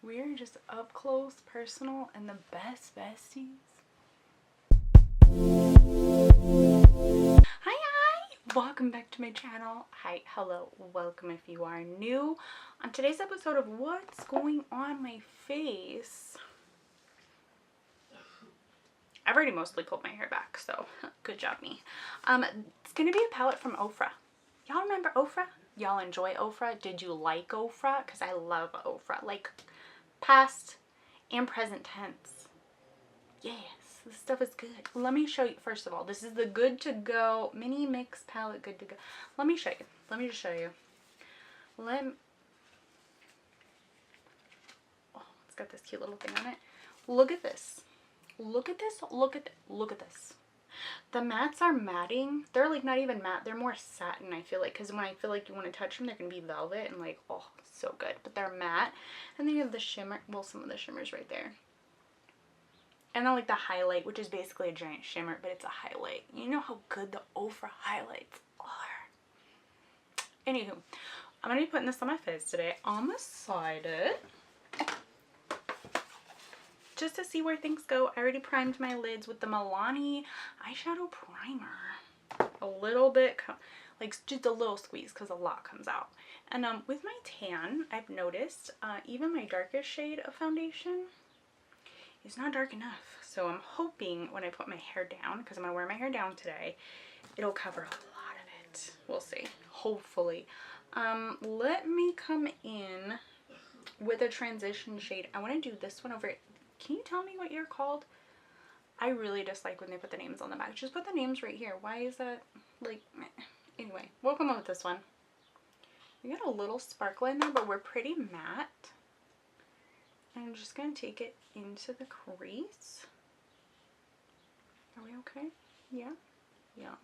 we're just up close, personal, and the best besties. Hi, welcome back to my channel. Hi, hello, welcome if you are new. On today's episode of What's Going On My Face, I've already mostly pulled my hair back, so good job me. It's gonna be a palette from Ofra. Y'all remember Ofra? Y'all enjoy Ofra? Did you like Ofra? Because I love Ofra. Like, past and present tense. Yes, this stuff is good. Let me show you. First of all, this is the Good to Go mini mix palette. Good to Go. Let me show you. Let me just show you. Oh, it's got this cute little thing on it. Look at this. Look at this. Look at this. The mattes are matting. They're like not even matte. They're more satin, I feel like. Because when I feel like you want to touch them, they're going to be velvet and like, oh, so good. But they're matte. And then you have the shimmer. Well, some of the shimmers right there. And then like the highlight, which is basically a giant shimmer, but it's a highlight. You know how good the Ofra highlights are. Anywho, I'm going to be putting this on my face today. I'm excited. Just to see where things go. I already primed my lids with the Milani eyeshadow primer. A little bit, like just a little squeeze because a lot comes out. And with my tan, I've noticed even my darkest shade of foundation is not dark enough. So I'm hoping when I put my hair down, because I'm going to wear my hair down today, it'll cover a lot of it. We'll see. Hopefully. Let me come in with a transition shade. I want to do this one over. Can you tell me what you're called? I really dislike when they put the names on the back. Just put the names right here. Why is that like, anyway, we'll come up with this one. We got a little sparkle in there, but we're pretty matte. I'm just going to take it into the crease. Are we okay? Yeah. Yeah.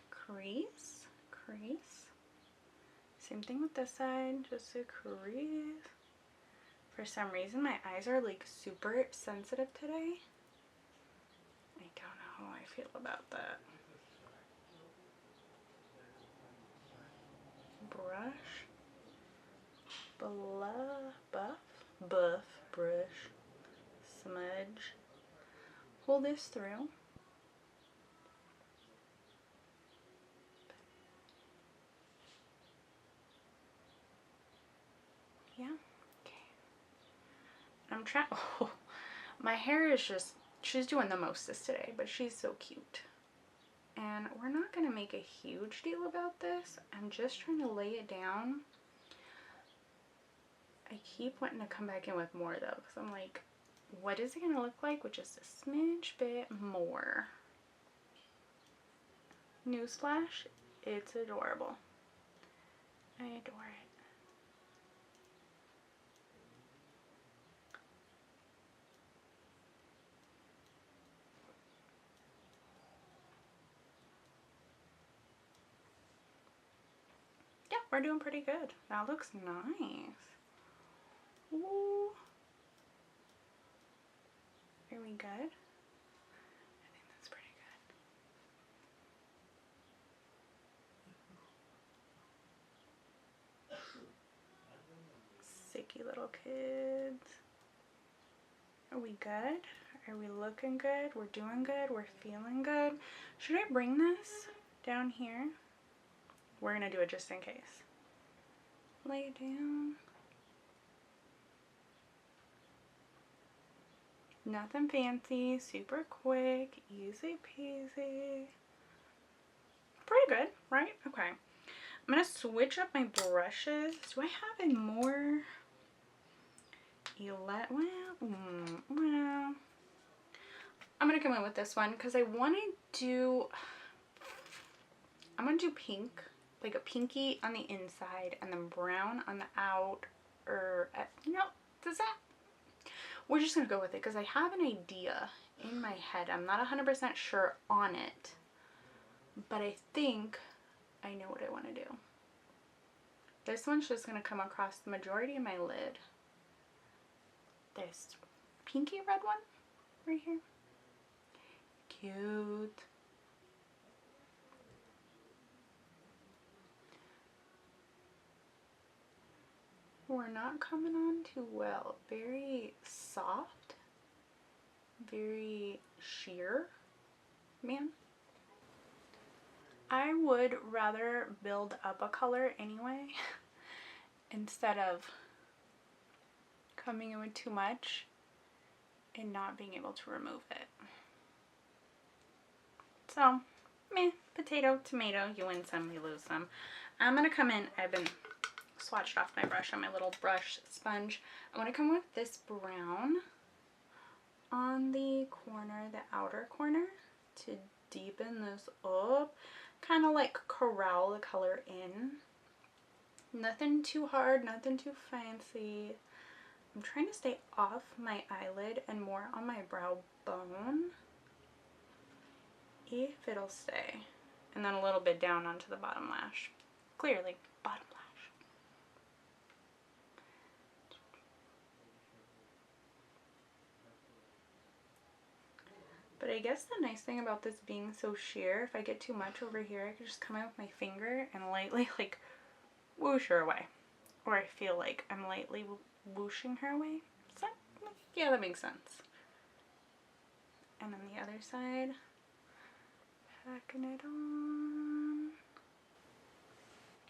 Crease. Crease. Same thing with this side. Just a crease. For some reason, my eyes are like super sensitive today. I don't know how I feel about that. Brush. Buff brush. Smudge. Pull this through. Yeah. I'm trying. Oh, my hair is just, she's doing the mostest today, but she's so cute. And we're not going to make a huge deal about this. I'm just trying to lay it down. I keep wanting to come back in with more though, because I'm like, what is it going to look like with just a smidge bit more? Newsflash, it's adorable. I adore it. Yeah, we're doing pretty good. That looks nice. Ooh. Are we good? I think that's pretty good. Sicky little kids. Are we good? Are we looking good? We're doing good? We're feeling good? Should I bring this down here? We're going to do it just in case. Lay it down. Nothing fancy, super quick, easy peasy. Pretty good, right? Okay. I'm going to switch up my brushes. Do I have any more? Well, I'm going to come in with this one because I want to do, I'm going to do pink, like a pinky on the inside and then brown on the out, or, no, does that? We're just going to go with it because I have an idea in my head. I'm not 100% sure on it, but I think I know what I want to do. This one's just going to come across the majority of my lid. This pinky red one right here. Cute. We're not coming on too well. Very soft, very sheer, man. I would rather build up a color anyway instead of coming in with too much and not being able to remove it. So, meh, potato, tomato, you win some, you lose some. I'm gonna come in, I've been swatched off my brush on my little brush sponge. I'm gonna come with this brown on the corner, the outer corner, to deepen this up, kind of like corral the color in. Nothing too hard, nothing too fancy. I'm trying to stay off my eyelid and more on my brow bone, if it'll stay. And then a little bit down onto the bottom lash. Clearly, bottom lash. But I guess the nice thing about this being so sheer, if I get too much over here, I can just come in with my finger and lightly like whoosh her away. Or I feel like I'm lightly whooshing her away. Is that, yeah, that makes sense. And then the other side, packing it on.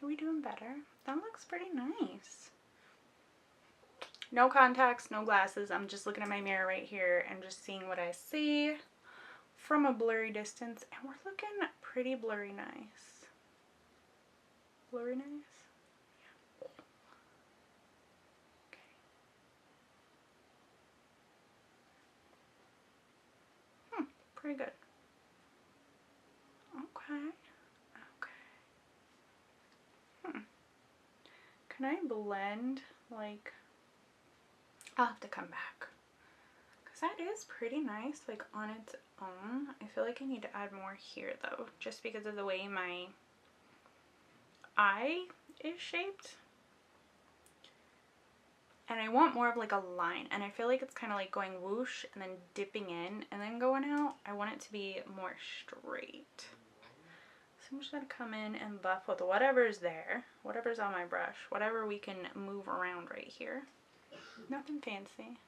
Are we doing better? That looks pretty nice. No contacts, no glasses. I'm just looking at my mirror right here and just seeing what I see from a blurry distance. And we're looking pretty blurry nice. Blurry nice? Yeah. Okay. Pretty good. Okay. Okay. Can I blend, like, I'll have to come back. Because that is pretty nice, like, on its own. I feel like I need to add more here, though, just because of the way my eye is shaped. And I want more of, like, a line. And I feel like it's kind of like going whoosh and then dipping in and then going out. I want it to be more straight. So I'm just going to come in and buff with whatever's there. Whatever's on my brush. Whatever we can move around right here. Nothing fancy.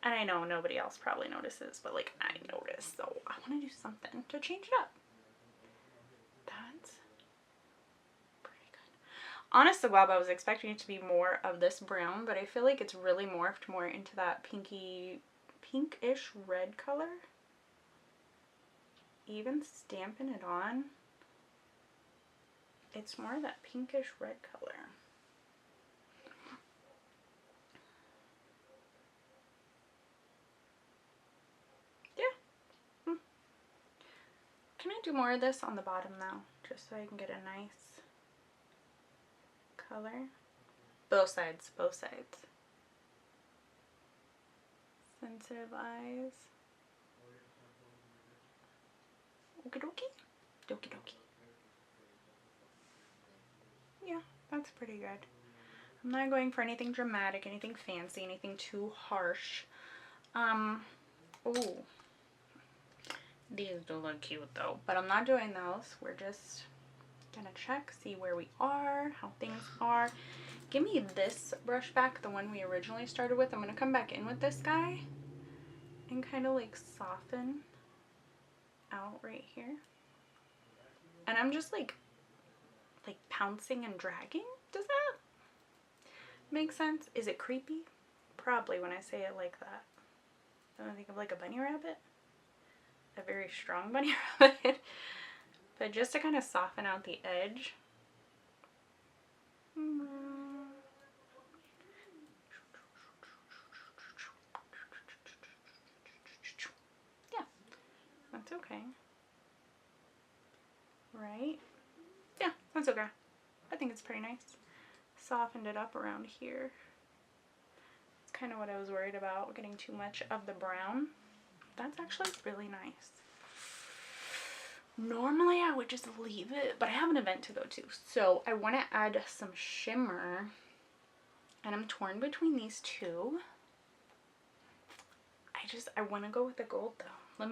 And I know nobody else probably notices, but like I notice, so I want to do something to change it up. That's pretty good. Honest to God, I was expecting it to be more of this brown, but I feel like it's really morphed more into that pinkish red color. Even stamping it on, it's more that pinkish red color. Can I do more of this on the bottom now, just so I can get a nice color? Both sides, both sides. Sensitive eyes. Okie dokie. Dokie dokie. Yeah, that's pretty good. I'm not going for anything dramatic, anything fancy, anything too harsh. Ooh. These do look cute though, but I'm not doing those. We're just gonna check, see where we are, how things are. Give me this brush back, the one we originally started with. I'm gonna come back in with this guy and kind of like soften out right here. And I'm just like pouncing and dragging. Does that make sense? Is it creepy? Probably when I say it like that. Don't I think of like a bunny rabbit? A very strong bunny rabbit. But just to kind of soften out the edge. Yeah, that's okay. Right? Yeah, that's okay. I think it's pretty nice. Softened it up around here. It's kind of what I was worried about, getting too much of the brown. That's actually really nice. Normally I would just leave it, but I have an event to go to, so I want to add some shimmer, and I'm torn between these two. I want to go with the gold though.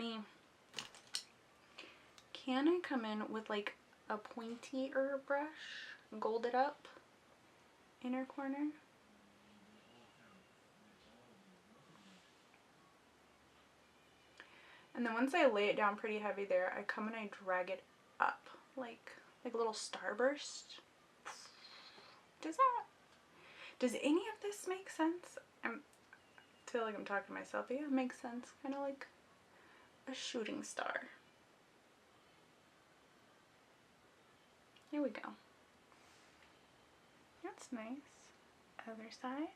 Can I come in with like a pointier brush, gold it up? inner corner. And then once I lay it down pretty heavy there, I come and I drag it up like a little starburst. Does any of this make sense? I feel like I'm talking to myself, but yeah, it makes sense. Kind of like a shooting star. Here we go. That's nice. Other side.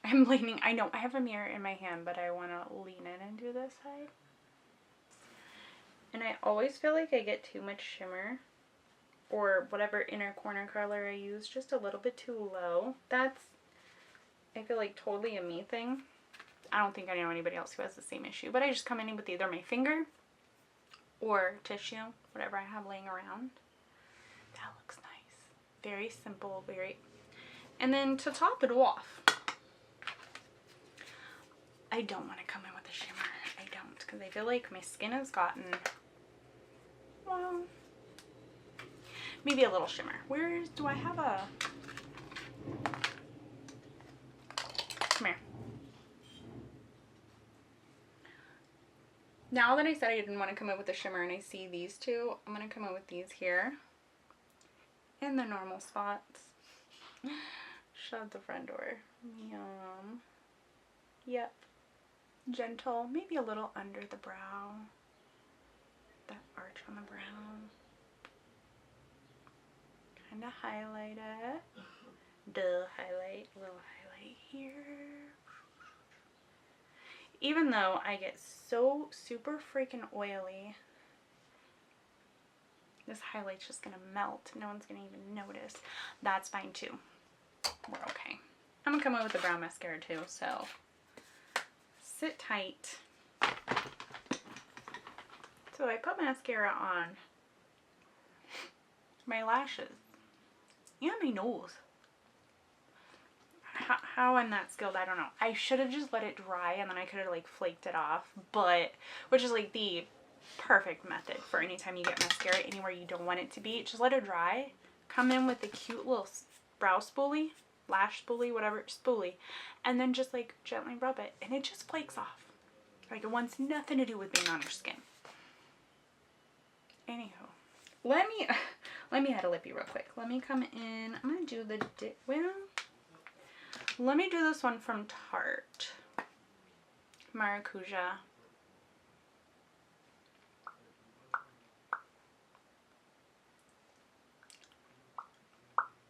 I'm leaning, I know, I have a mirror in my hand, but I want to lean in and do this side. And I always feel like I get too much shimmer, or whatever inner corner color I use, just a little bit too low. That's, I feel like, totally a me thing. I don't think I know anybody else who has the same issue, but I just come in with either my finger or tissue, whatever I have laying around. That looks nice. Very simple, very... And then to top it off, I don't want to come in with a shimmer. I don't, because I feel like my skin has gotten, well, maybe a little shimmer. Where do I have a... Come here. Now that I said I didn't want to come in with a shimmer and I see these two, I'm going to come in with these here in the normal spots. Shut the front door. Yum. Yep. Gentle, maybe a little under the brow. That arch on the brow. Kind of highlight it. Highlight, little highlight here. Even though I get so super freaking oily, this highlight's just gonna melt. No one's gonna even notice. That's fine too. We're okay. I'm gonna come in with the brown mascara too, so sit tight. So I put mascara on my lashes and my nose. How I'm that skilled, I don't know. I should have just let it dry and then I could have like flaked it off, but which is like the perfect method for anytime you get mascara anywhere you don't want it to be. Just let it dry. Come in with the cute little brow spoolie, lash spoolie, whatever, spoolie, and then just like gently rub it and it just flakes off. Like it wants nothing to do with being on your skin. Anywho, let me add a lippy real quick. Let me come in. I'm gonna do the let me do this one from Tarte. Maracuja.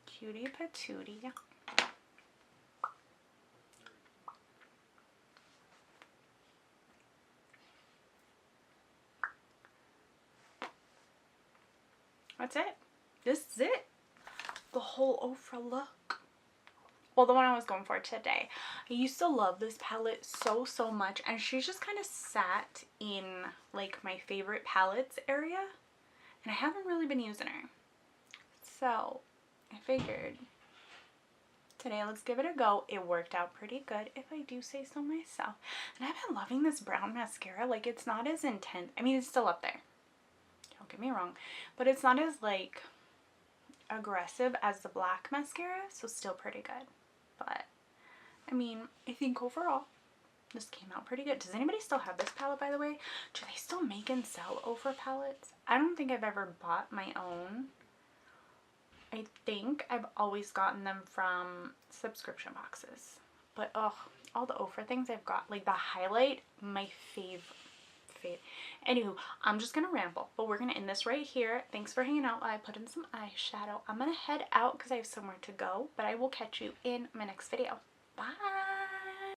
Cutie patootie. That's it. This is it. The whole Ofra look. Well, the one I was going for today. I used to love this palette so much, and she's just kind of sat in like my favorite palettes area, and I haven't really been using her. So I figured today let's give it a go. It worked out pretty good, if I do say so myself. And I've been loving this brown mascara. Like, it's not as intense. I mean, it's still up there. Don't get me wrong, but it's not as like aggressive as the black mascara, so still pretty good. But I mean, I think overall this came out pretty good. Does anybody still have this palette, by the way? Do they still make and sell Ofra palettes? I don't think I've ever bought my own. I think I've always gotten them from subscription boxes. But oh, all the Ofra things I've got, like the highlight, my fave. Anywho, I'm just gonna ramble, but we're gonna end this right here. Thanks for hanging out while I put in some eyeshadow. I'm gonna head out because I have somewhere to go, but I will catch you in my next video. Bye.